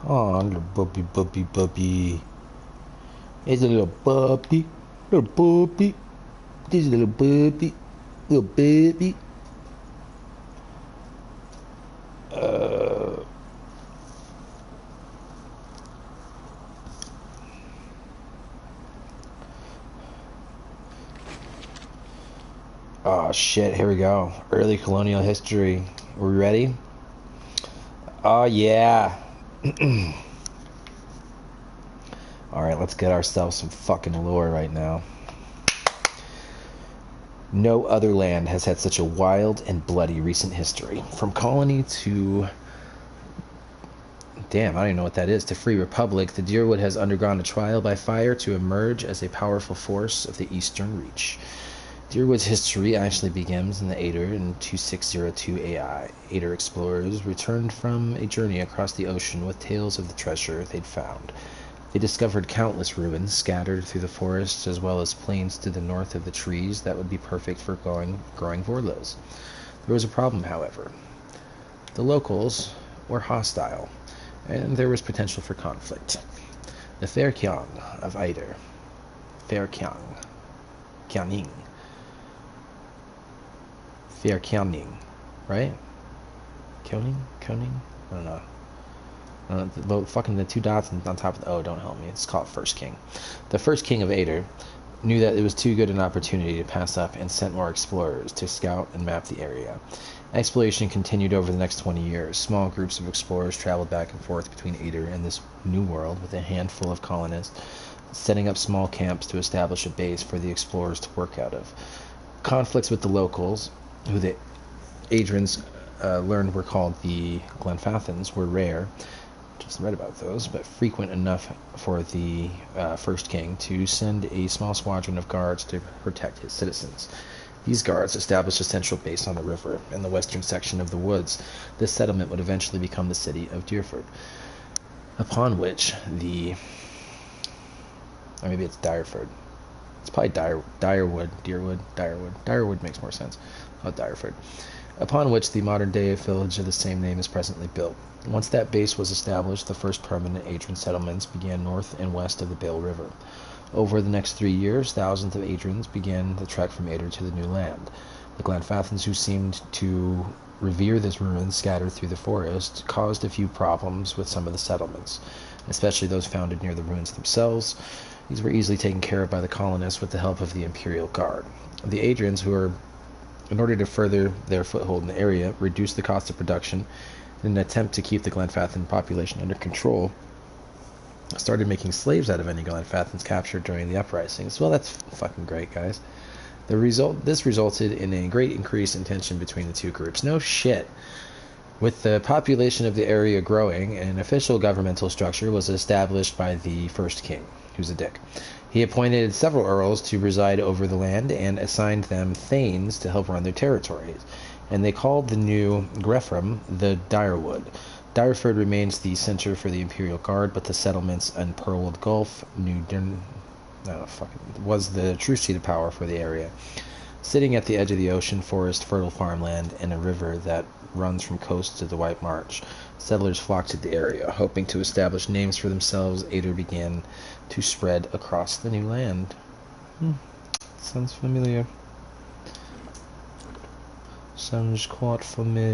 Oh, little puppy. It's a little puppy. Little puppy. This is a little puppy. Little baby. Oh shit, here we go. Early colonial history. Are we ready? Oh yeah. Alright, let's get ourselves some fucking lore right now. No other land has had such a wild and bloody recent history. From colony to... Damn, I don't even know what that is. To Free Republic, the Deerwood has undergone a trial by fire to emerge as a powerful force of the Eastern Reach. Deerwood's history actually begins in the Aedyran in 2602 AI. Aedyr explorers returned from a journey across the ocean with tales of the treasure they'd found. They discovered countless ruins scattered through the forests as well as plains to the north of the trees that would be perfect for growing Vorlos. There was a problem, however. The locals were hostile, and there was potential for conflict. The Fairkiang of Aedyr, Kianing, right? Koning? I don't know. The two dots on top of the O don't help me. It's called First King. The First King of Aedyr knew that it was too good an opportunity to pass up and sent more explorers to scout and map the area. Exploration continued over the next 20 years. Small groups of explorers traveled back and forth between Aedyr and this new world with a handful of colonists, setting up small camps to establish a base for the explorers to work out of. Conflicts with the locals, who the Aedrans learned were called the Glenfathans, were rare. Just read about those, but frequent enough for the First King to send a small squadron of guards to protect his citizens. These guards established a central base on the river in the western section of the woods. This settlement would eventually become the city of Deerford, upon which the... or maybe it's Direford. It's probably Direward makes more sense. Oh, Direford. Upon which the modern-day village of the same name is presently built. Once that base was established, the first permanent Aedyran settlements began north and west of the Bale River. Over the next 3 years, thousands of Aedrans began the trek from Aedyr to the new land. The Glenfathans, who seemed to revere this ruin scattered through the forest, caused a few problems with some of the settlements, especially those founded near the ruins themselves. These were easily taken care of by the colonists with the help of the Imperial Guard. The Aedrans, who were, in order to further their foothold in the area, reduced the cost of production in an attempt to keep the Glenfathan population under control, started making slaves out of any Glenfathans captured during the uprisings. Well, that's fucking great, guys. This resulted in a great increase in tension between the two groups. No shit. With the population of the area growing, an official governmental structure was established by the First King, who's a dick. He appointed several earls to preside over the land and assigned them thanes to help run their territories. And they called the new Grefram the Direwood. Direford remains the center for the Imperial Guard, but the settlements in Pearlwood Gulf, was the true seat of power for the area. Sitting at the edge of the ocean, forest, fertile farmland, and a river that runs from coast to the White Marsh, settlers flocked to the area, hoping to establish names for themselves. Aedyr began to spread across the new land. Sounds familiar. Sounds quite familiar.